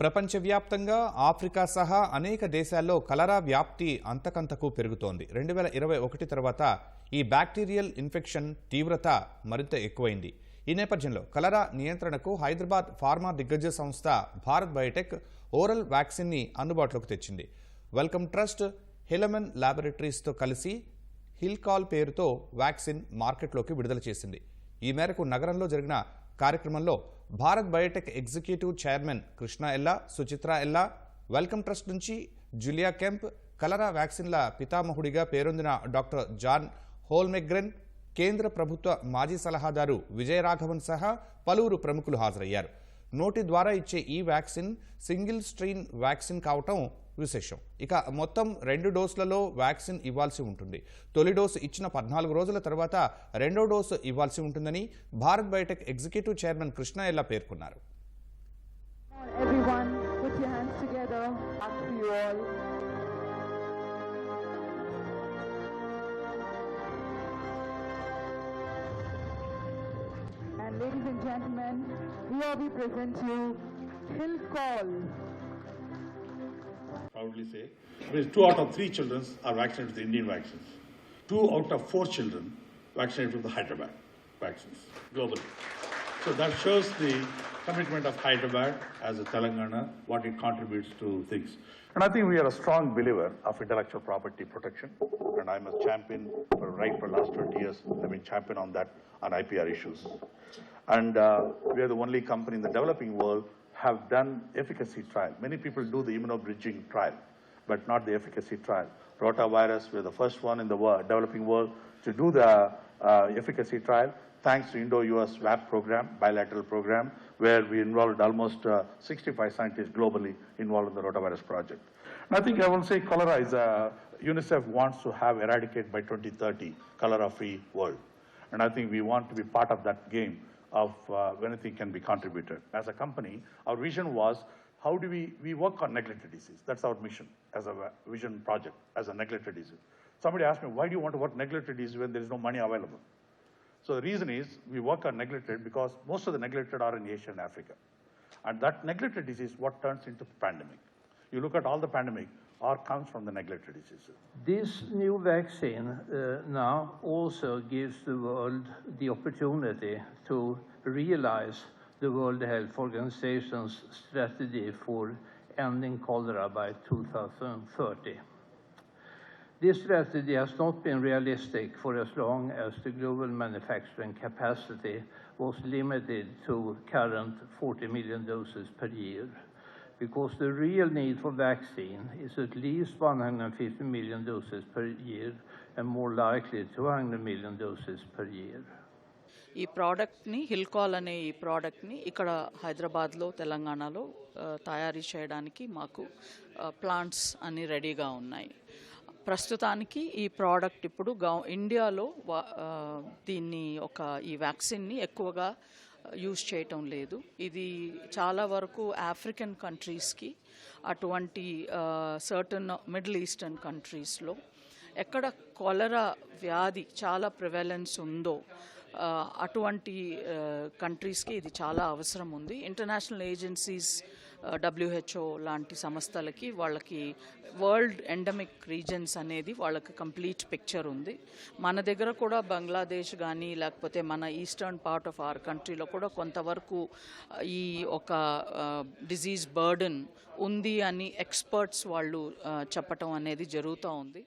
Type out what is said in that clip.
ప్రపంచవ్యాప్తంగా ఆఫ్రికా సహా అనేక దేశాల్లో కలరా వ్యాప్తి అంతకంతకు పెరుగుతోంది. 2021 తర్వాత ఈ బ్యాక్టీరియల్ ఇన్ఫెక్షన్ తీవ్రత మరింత ఎక్కువైంది. ఈ నేపథ్యంలో కలరా నియంత్రణకు హైదరాబాద్ ఫార్మా దిగ్గజ సంస్థ భారత్ బయోటెక్ ఓరల్ వ్యాక్సిన్ని అందుబాటులోకి తెచ్చింది. వెల్కమ్ ట్రస్ట్ హెలమెన్ ల్యాబొరేటరీస్తో కలిసి హిల్కాల్ పేరుతో వ్యాక్సిన్ మార్కెట్లోకి విడుదల చేసింది. ఈ మేరకు నగరంలో జరిగిన కార్యక్రమంలో Bharat Biotech executive chairman Krishna ఎల్లా, సుచిత్ర ఎల్లా, వెల్కమ్ ట్రస్ట్ నుంచి జులియా కెంప్, కలరా వ్యాక్సిన్ల పితామహుడిగా పేరొందిన డాక్టర్ జాన్ హోల్మెగ్రెన్, కేంద్ర ప్రభుత్వ మాజీ సలహాదారు విజయరాఘవన్ సహా పలువురు ప్రముఖులు హాజరయ్యారు. నోటి ద్వారా ఇచ్చే ఈ వ్యాక్సిన్ సింగిల్ స్ట్రెయిన్ వ్యాక్సిన్ కావటం విశేషం. ఇక మొత్తం 2 డోసులలో వ్యాక్సిన్ ఇవ్వాల్సి ఉంటుంది. తొలి డోసు ఇచ్చిన 14 రోజుల తర్వాత రెండో డోసు ఇవ్వాల్సి ఉంటుందని Bharat Biotech executive chairman Krishna ఎల్లా పేర్కొన్నారు. Ladies and gentlemen, here we present you Hilcol. Proudly say, because 2 out of 3 children are vaccinated with the Indian vaccines. 2 out of 4 children vaccinated with the Hyderabad vaccines globally. So that shows the commitment of Hyderabad as a Telangana, what it contributes to things. And I think we are a strong believer of intellectual property protection. And I'm a champion for last 20 years. I've been champion on that, on IPR issues. And we are the only company in the developing world have done efficacy trial. Many people do the immunobridging trial, but not the efficacy trial. Rotavirus, we're the first one in the developing world to do the efficacy trial, thanks to Indo-US WAP program, bilateral program, where we involved almost 65 scientists globally involved in the rotavirus project. And I think I will say cholera is UNICEF wants to have eradicated by 2030, cholera-free world. And I think we want to be part of that game of anything can be contributed. As a company, our vision was, how do we work on neglected disease? That's our mission as a vision project, as a neglected disease. Somebody asked me, why do you want to work neglected disease when there is no money available? So the reason is, we work on neglected because most of the neglected are in Asia and Africa. And that neglected disease, what turns into pandemic. You look at all the pandemic, or comes from the neglected diseases. This new vaccine now also gives the world the opportunity to realize the World Health Organization's strategy for ending cholera by 2030. This strategy has not been realistic for as long as the global manufacturing capacity was limited to current 40 million doses per year. Because the real need for vaccine is at least 150 million doses per year and more likely 200 million doses per year. ఈ ప్రోడక్ట్ని హిల్కాల్ అనే ఈ ప్రోడక్ట్ని ఇక్కడ హైదరాబాద్లో తెలంగాణలో తయారీ చేయడానికి మాకు ప్లాంట్స్ అన్నీ రెడీగా ఉన్నాయి. ప్రస్తుతానికి ఈ ప్రోడక్ట్ ఇప్పుడు ఇండియాలో దీన్ని ఈ వ్యాక్సిన్ని ఎక్కువగా యూజ్ చేయటం లేదు. ఇది చాలా వరకు ఆఫ్రికన్ కంట్రీస్కి, అటువంటి సర్టన్ మిడిల్ ఈస్టర్న్ కంట్రీస్లో ఎక్కడ కొలరా వ్యాధి చాలా ప్రివాలెన్స్ ఉందో అటువంటి కంట్రీస్కి ఇది చాలా అవసరం ఉంది. ఇంటర్నేషనల్ ఏజెన్సీస్, WHO లాంటి సంస్థలకి వాళ్ళకి వరల్డ్ ఎండమిక్ రీజన్స్ అనేది వాళ్ళకి కంప్లీట్ పిక్చర్ ఉంది. మన దగ్గర కూడా బంగ్లాదేశ్ కానీ లేకపోతే మన ఈస్టర్న్ పార్ట్ ఆఫ్ అవర్ కంట్రీలో కూడా కొంతవరకు ఈ ఒక డిజీజ్ బర్డన్ ఉంది అని ఎక్స్పర్ట్స్ వాళ్ళు చెప్పటం అనేది జరుగుతూ ఉంది.